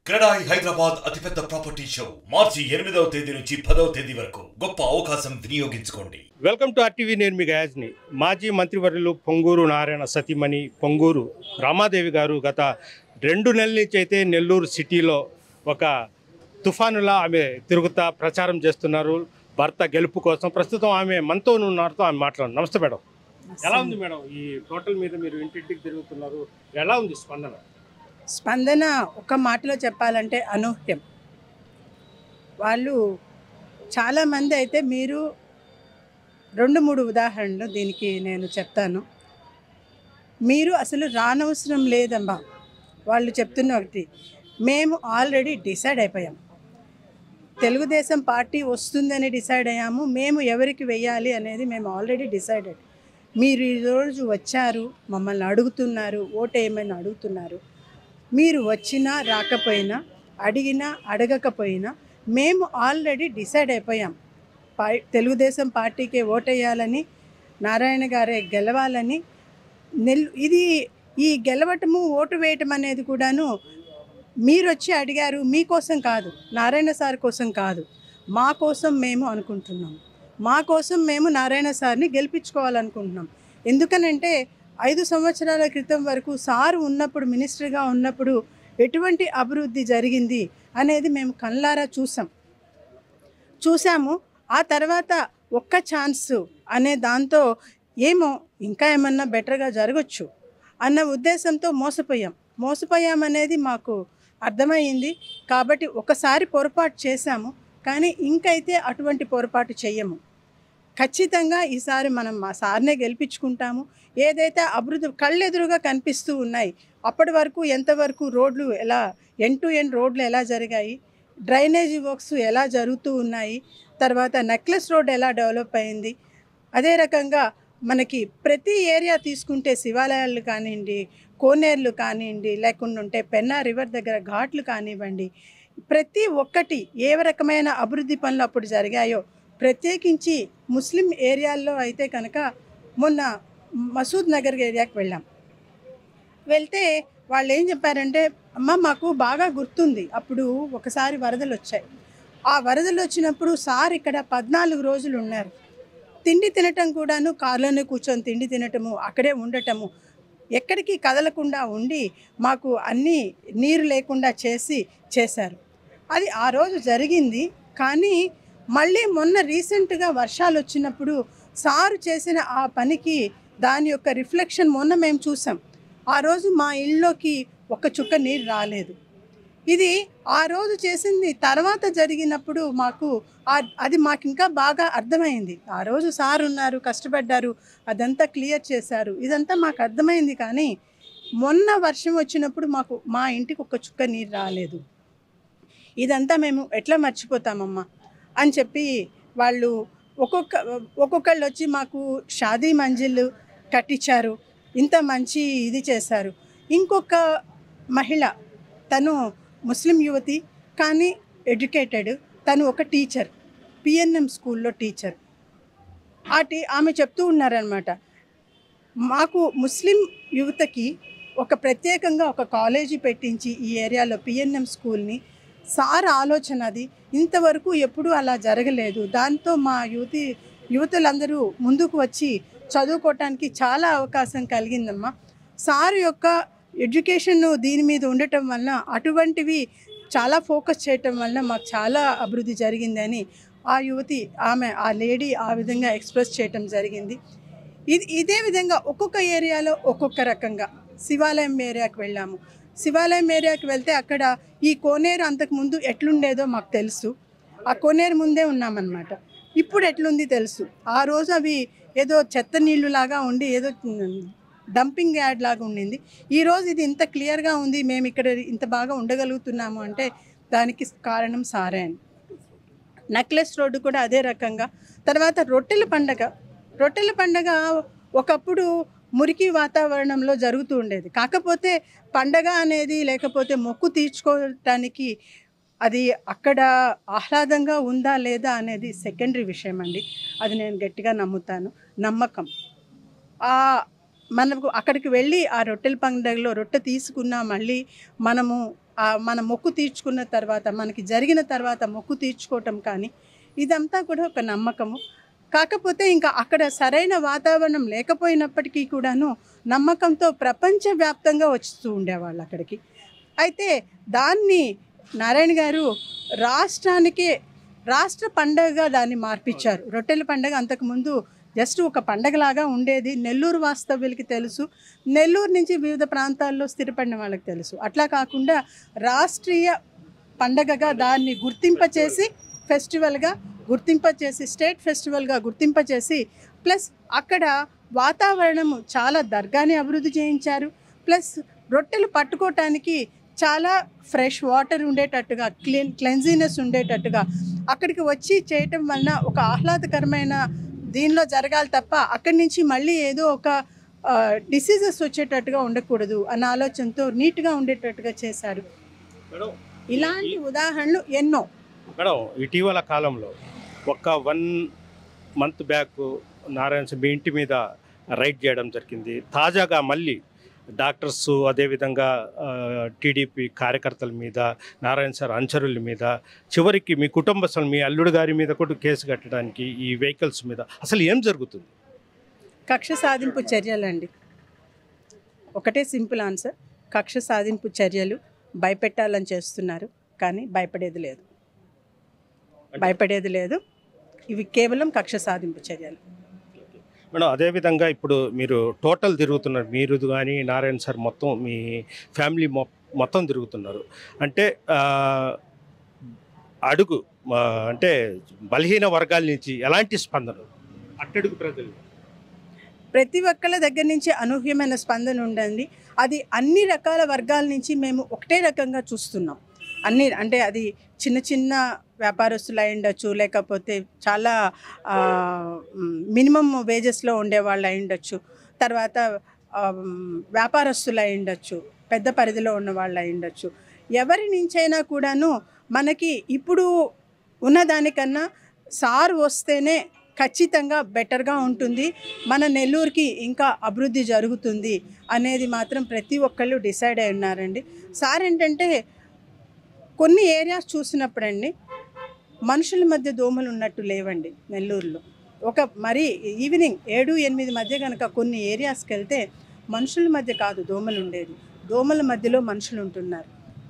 క్రెడాయి హైదరాబాద్ అతిపెద్ద property show మార్చి 8వ తేదీ నుంచి 10వ తేదీ వరకు గొప్ప అవకాశం వినియోగించుకోండి. Welcome to RTV. నేను మీ గయాజ్ని. మాజీ మంత్రివర్యులు పొంగూరు నారాయణ సతీమణి పొంగూరు రామాదేవి గారు గత 2 నెలల నుంచి అయితే నెల్లూరు సిటీలో ఒక తుఫానులా ఆమె తిరుగుతా ప్రచారం చేస్తున్నారు భర్త గెలుపు కోసం. ప్రస్తుతం ఆమె మనతో ఉన్నారుతో ఆమె మాట్లాడు. నమస్తే మేడం. ఎలా ఉంది మేడం ఈ టోటల్ మీద మీరు ఇంటింటికి తిరుగుతున్నారు, ఎలా ఉంది స్పందన? స్పందన ఒక మాటలో చెప్పాలంటే అనూహ్యం. వాళ్ళు చాలామంది అయితే మీరు 2-3 ఉదాహరణలు దీనికి నేను చెప్తాను. మీరు అసలు రానవసరం లేదమ్మా. వాళ్ళు చెప్తున్న ఒకటి, మేము ఆల్రెడీ డిసైడ్ అయిపోయాం. తెలుగుదేశం పార్టీ వస్తుందని డిసైడ్ అయ్యాము. మేము ఎవరికి వెయ్యాలి అనేది మేము ఆల్రెడీ డిసైడెడ్. మీరు ఈరోజు వచ్చారు, మమ్మల్ని అడుగుతున్నారు, ఓటేయమని అడుగుతున్నారు. మీరు వచ్చినా రాకపోయినా, అడిగినా అడగకపోయినా మేము ఆల్రెడీ డిసైడ్ అయిపోయాం. తెలుగుదేశం పార్టీకే ఓటేయాలని, నారాయణ గారే గెలవాలని. ఇది ఈ గెలవటము ఓటు వేయటం అనేది కూడాను మీరు వచ్చి అడిగారు, మీకోసం కాదు, నారాయణ సార్ కోసం కాదు, మా కోసం మేము అనుకుంటున్నాం. మా కోసం మేము నారాయణ సార్ని గెలిపించుకోవాలనుకుంటున్నాం. ఎందుకనంటే 5 సంవత్సరాల క్రితం వరకు సారు ఉన్నప్పుడు, మినిస్టర్గా ఉన్నప్పుడు ఎటువంటి అభివృద్ధి జరిగింది అనేది మేము కళ్ళారా చూసాము. ఆ తర్వాత ఒక్క ఛాన్స్ అనే దాంతో ఏమో ఇంకా ఏమన్నా బెటర్గా జరగచ్చు అన్న ఉద్దేశంతో మోసపోయామనేది మాకు అర్థమైంది. కాబట్టి ఒకసారి పొరపాటు చేశాము, కానీ ఇంకైతే అటువంటి పొరపాటు చెయ్యము. ఖచ్చితంగా ఈసారి మనం మా సార్నే గెలిపించుకుంటాము. ఏదైతే అభివృద్ధి కళ్ళెదురుగా కనిపిస్తూ ఉన్నాయి, అప్పటి వరకు ఎంతవరకు రోడ్లు ఎలా ఎండ్ టు ఎండ్ రోడ్లు ఎలా జరిగాయి, డ్రైనేజీ వర్క్స్ ఎలా జరుగుతూ ఉన్నాయి, తర్వాత నెక్లెస్ రోడ్ ఎలా డెవలప్ అయింది, అదే రకంగా మనకి ప్రతి ఏరియా తీసుకుంటే శివాలయాలు కానివ్వండి, కోనేర్లు కానివ్వండి, లేకుండా ఉంటే పెన్నా రివర్ దగ్గర ఘాట్లు కానివ్వండి, ప్రతి ఒక్కటి ఏ రకమైన అభివృద్ధి పనులు అప్పుడు జరిగాయో, ప్రత్యేకించి ముస్లిం ఏరియాల్లో అయితే కనుక మొన్న మసూద్ నగర్ ఏరియాకి వెళ్తే వాళ్ళు ఏం చెప్పారంటే, అమ్మ మాకు బాగా గుర్తుంది, అప్పుడు ఒకసారి వరదలు వచ్చాయి. ఆ వరదలు వచ్చినప్పుడు సార్ ఇక్కడ 14 రోజులు ఉన్నారు. తిండి తినటం కూడాను కారులోనే కూర్చొని తిండి తినటము, అక్కడే ఉండటము, ఎక్కడికి కదలకుండా ఉండి మాకు అన్నీ నీరు లేకుండా చేశారు. అది ఆ రోజు జరిగింది. కానీ మళ్ళీ మొన్న రీసెంట్గా వర్షాలు వచ్చినప్పుడు సారు చేసిన ఆ పనికి దాని యొక్క రిఫ్లెక్షన్ మొన్న మేము చూసాం. ఆ రోజు మా ఇళ్ళలోకి ఒక చుక్క నీరు రాలేదు. ఇది ఆ రోజు చేసింది తర్వాత జరిగినప్పుడు అది మాకు ఇంకా బాగా అర్థమైంది. ఆ రోజు సార్ ఉన్నారు, కష్టపడ్డారు, అదంతా క్లియర్ చేశారు, ఇదంతా మాకు అర్థమైంది. కానీ మొన్న వర్షం వచ్చినప్పుడు మా ఇంటికి ఒక చుక్క నీరు రాలేదు. ఇదంతా మేము ఎట్లా మర్చిపోతామమ్మా అని చెప్పి వాళ్ళు ఒక్కొక్కళ్ళు వచ్చి మాకు షాదీ మంజిల్ కట్టించారు, ఇంత మంచి ఇది చేశారు. ఇంకొక మహిళ, తను ముస్లిం యువతి కానీ ఎడ్యుకేటెడ్, తను ఒక టీచర్, పిఎన్ఎం స్కూల్లో టీచర్. ఆమె చెప్తూ ఉన్నారనమాట, మాకు ముస్లిం యువతకి ఒక ప్రత్యేకంగా ఒక కాలేజీ పెట్టించి ఈ ఏరియాలో పిఎన్ఎం స్కూల్ని, సార్ ఆలోచన అది, ఇంతవరకు ఎప్పుడూ అలా జరగలేదు. దాంతో మా యువతులందరూ ముందుకు వచ్చి చదువుకోవటానికి చాలా అవకాశం కలిగిందమ్మా. సార్ యొక్క ఎడ్యుకేషన్ దీని మీద ఉండటం వలన, అటువంటివి చాలా ఫోకస్ చేయటం వలన మాకు చాలా అభివృద్ధి జరిగిందని ఆ లేడీ ఆ విధంగా ఎక్స్ప్రెస్ చేయటం జరిగింది. ఇదే విధంగా ఒక్కొక్క ఏరియాలో ఒక్కొక్క రకంగా. శివాలయం ఏరియాకి వెళ్ళాము. శివాలయం ఏరియాకి వెళ్తే అక్కడ ఈ కోనేరు అంతకుముందు ఎట్లుండేదో మాకు తెలుసు. ఆ కోనేరు ముందే ఉన్నామన్నమాట. ఇప్పుడు ఎట్లుంది తెలుసు. ఆ రోజు అవి ఏదో చెత్త నీళ్లు లాగా ఉండి, ఏదో డంపింగ్ యార్డ్ లాగా ఉండింది. ఈరోజు ఇది ఇంత క్లియర్గా ఉంది, మేము ఇక్కడ ఇంత బాగా ఉండగలుగుతున్నాము అంటే దానికి కారణం సారే అని. నెక్లెస్ రోడ్డు కూడా అదే రకంగా. తర్వాత రొట్టెల పండగ ఒకప్పుడు మురికి వాతావరణంలో జరుగుతూ ఉండేది. కాకపోతే పండగ అనేది లేకపోతే మొక్కు తీర్చుకోవటానికి అది అక్కడ ఆహ్లాదంగా ఉందా లేదా అనేది సెకండరీ విషయం అండి. అది నేను గట్టిగా నమ్ముతాను. నమ్మకం. మనకు అక్కడికి వెళ్ళి ఆ రొట్టెల పండుగలో రొట్టె తీసుకున్నా మళ్ళీ మనము మన మొక్కు తీర్చుకున్న తర్వాత మనకి జరిగిన తర్వాత మొక్కు తీర్చుకోవటం కానీ ఇదంతా కూడా ఒక నమ్మకము. కాకపోతే ఇంకా అక్కడ సరైన వాతావరణం లేకపోయినప్పటికీ కూడాను నమ్మకంతో ప్రపంచవ్యాప్తంగా వస్తూ ఉండేవాళ్ళు అక్కడికి. అయితే దాన్ని నారాయణ గారు రాష్ట్ర పండగగా దాన్ని మార్పించారు. రొట్టెల పండుగ అంతకుముందు జస్ట్ ఒక పండగలాగా ఉండేది. నెల్లూరు వాస్తవ్యులకి తెలుసు, నెల్లూరు నుంచి వివిధ ప్రాంతాల్లో స్థిరపడిన వాళ్ళకి తెలుసు. అట్లా కాకుండా రాష్ట్రీయ పండగగా దాన్ని గుర్తింపచేసి ఫెస్టివల్గా గుర్తింపచేసి స్టేట్ ఫెస్టివల్గా గుర్తింపచేసి ప్లస్ అక్కడ వాతావరణము చాలా దర్గాని అభివృద్ధి చేయించారు. ప్లస్ రొట్టెలు పట్టుకోవటానికి చాలా ఫ్రెష్ వాటర్ ఉండేటట్టుగా క్లెన్జీనెస్ ఉండేటట్టుగా అక్కడికి వచ్చి చేయటం వలన ఒక ఆహ్లాదకరమైన దీనిలో జరగాలి తప్ప అక్కడి నుంచి మళ్ళీ ఏదో ఒక డిసీజెస్ వచ్చేటట్టుగా ఉండకూడదు అన్న ఆలోచనతో నీట్గా ఉండేటట్టుగా చేశారు. ఇలాంటి ఉదాహరణలు ఎన్నో. మేడం, ఇటీవల కాలంలో ఒక 1 month బ్యాక్ నారాయణ సార్ మీ ఇంటి మీద రైడ్ చేయడం జరిగింది. తాజాగా మళ్ళీ డాక్టర్స్ అదేవిధంగా టీడీపీ కార్యకర్తల మీద, నారాయణ సార్ అనుచరుల మీద, చివరికి మీ కుటుంబస్తులు మీ అల్లుడు గారి మీద కూడా కేసు కట్టడానికి ఈ వెహికల్స్ మీద అసలు ఏం జరుగుతుంది? కక్ష సాధింపు చర్యలండి. ఒకటే సింపుల్ ఆన్సర్, కక్ష సాధింపు చర్యలు. భయపెట్టాలని చేస్తున్నారు కానీ భయపడేది లేదు. ఇవి కేవలం కక్ష సాధింపు చర్యలు. మేడం, అదేవిధంగా ఇప్పుడు మీరు టోటల్ తిరుగుతున్నారు, మీరు కానీ నారాయణ సార్ మొత్తం మీ ఫ్యామిలీ మొత్తం తిరుగుతున్నారు. అంటే అంటే బలహీన వర్గాల నుంచి ఎలాంటి స్పందన? అట్టడుగు ప్రజలు ప్రతి ఒక్కళ్ళ దగ్గర నుంచి అనూహ్యమైన స్పందన ఉండండి. అది అన్ని రకాల వర్గాల నుంచి మేము ఒకటే రకంగా చూస్తున్నాం. అంటే అది చిన్న చిన్న వ్యాపారస్తులు అయి ఉండొచ్చు, లేకపోతే చాలా మినిమం వేజెస్లో ఉండేవాళ్ళు అయి ఉండొచ్చు, తర్వాత వ్యాపారస్తులు అయి ఉండొచ్చు, పెద్ద పరిధిలో ఉన్న వాళ్ళు అయి ఉండొచ్చు. ఎవరి నుంచైనా కూడాను మనకి ఇప్పుడు ఉన్నదానికన్నా సార్ వస్తేనే ఖచ్చితంగా బెటర్గా ఉంటుంది, మన నెల్లూరుకి ఇంకా అభివృద్ధి జరుగుతుంది అనేది మాత్రం ప్రతి ఒక్కళ్ళు డిసైడ్ అయి ఉన్నారండి. సార్ ఏంటంటే కొన్ని ఏరియాస్ చూసినప్పుడండి మనుషుల మధ్య దోమలు ఉన్నట్టు లేవండి నెల్లూరులో. మరి ఈవినింగ్ 7-8 మధ్య కనుక కొన్ని ఏరియాస్కి వెళ్తే మనుషుల మధ్య కాదు దోమలు ఉండేది, దోమల మధ్యలో మనుషులు ఉంటున్నారు.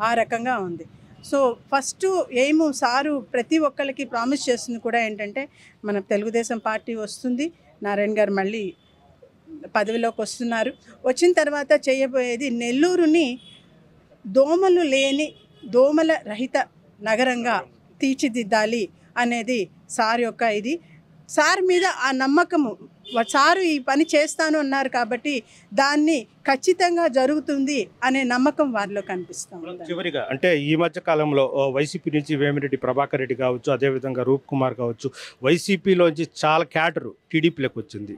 ఆ రకంగా ఉంది. సో ఫస్ట్ ఏమో సారు ప్రతి ఒక్కరికి ప్రామిస్ చేస్తుంది కూడా ఏంటంటే మన తెలుగుదేశం పార్టీ వస్తుంది, నారాయణ గారు మళ్ళీ పదవిలోకి వస్తున్నారు, వచ్చిన తర్వాత చేయబోయేది నెల్లూరుని దోమలు లేని దోమల రహిత నగరంగా తీర్చిదిద్దాలి అనేది సార్ యొక్క ఇది. సార్ మీద ఆ నమ్మకము, సారు ఈ పని చేస్తాను అన్నారు కాబట్టి దాన్ని ఖచ్చితంగా జరుగుతుంది అనే నమ్మకం వారిలో కనిపిస్తాం. చివరిగా అంటే ఈ మధ్య కాలంలో వైసీపీ నుంచి వేమిరెడ్డి ప్రభాకర్ రెడ్డి కావచ్చు, అదేవిధంగా రూప్ కుమార్ కావచ్చు, వైసీపీలోంచి చాలా క్యాడరు టీడీపీలోకి వచ్చింది.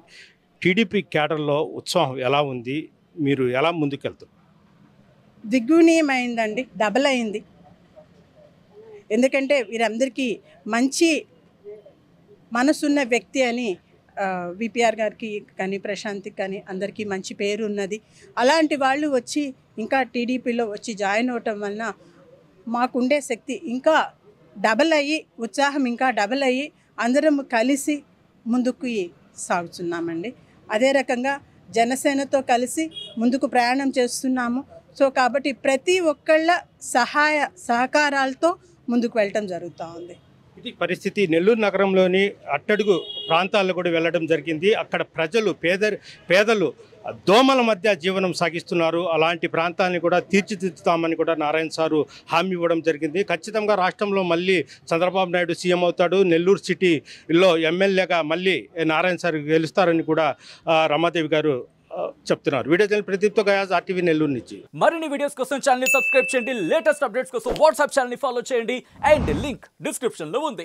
టీడీపీ క్యాడర్లో ఉత్సాహం ఎలా ఉంది? మీరు ఎలా ముందుకెళ్తారు? దిగ్గునీయమైందండి, డబల్ అయింది. ఎందుకంటే వీరందరికీ మంచి మనసున్న వ్యక్తి అని విపిఆర్ గారికి కానీ ప్రశాంత్కి కానీ అందరికీ మంచి పేరు ఉన్నది. అలాంటి వాళ్ళు వచ్చి ఇంకా టీడీపీలో వచ్చి జాయిన్ అవటం వలన మాకుండే శక్తి ఇంకా డబల్ అయ్యి, ఉత్సాహం ఇంకా డబల్ అయ్యి అందరం కలిసి ముందుకు సాగుతున్నామండి. అదే రకంగా జనసేనతో కలిసి ముందుకు ప్రయాణం చేస్తున్నాము. సో కాబట్టి ప్రతి ఒక్కళ్ళ సహకారాలతో ముందుకు వెళ్ళటం జరుగుతూ ఉంది. ఇది పరిస్థితి. నెల్లూరు నగరంలోని అట్టడుగు ప్రాంతాల్లో కూడా వెళ్ళడం జరిగింది. అక్కడ ప్రజలు పేదలు దోమల మధ్య జీవనం సాగిస్తున్నారు. అలాంటి ప్రాంతాన్ని కూడా తీర్చిదిద్దుతామని కూడా నారాయణ సారు హామీ ఇవ్వడం జరిగింది. ఖచ్చితంగా రాష్ట్రంలో మళ్ళీ చంద్రబాబు నాయుడు సీఎం అవుతాడు, నెల్లూరు సిటీలో ఎమ్మెల్యేగా మళ్ళీ నారాయణ సార్ గెలుస్తారని కూడా రమాదేవి గారు చెప్తున్నారు. వీడియో జర్నలిస్ట్ ప్రదీప్తో గయాజ్, ఆర్టీవీ నెల్లూరు నుంచి. మరిన్ని వీడియోస్ కోసం ఛానల్ ని సబ్స్క్రైబ్ చేయండి, లేటెస్ట్ అప్డేట్స్ కోసం వాట్సాప్ ఛానల్ ని ఫాలో చేయండి అండ్ లింక్ డిస్క్రిప్షన్ లో ఉంది.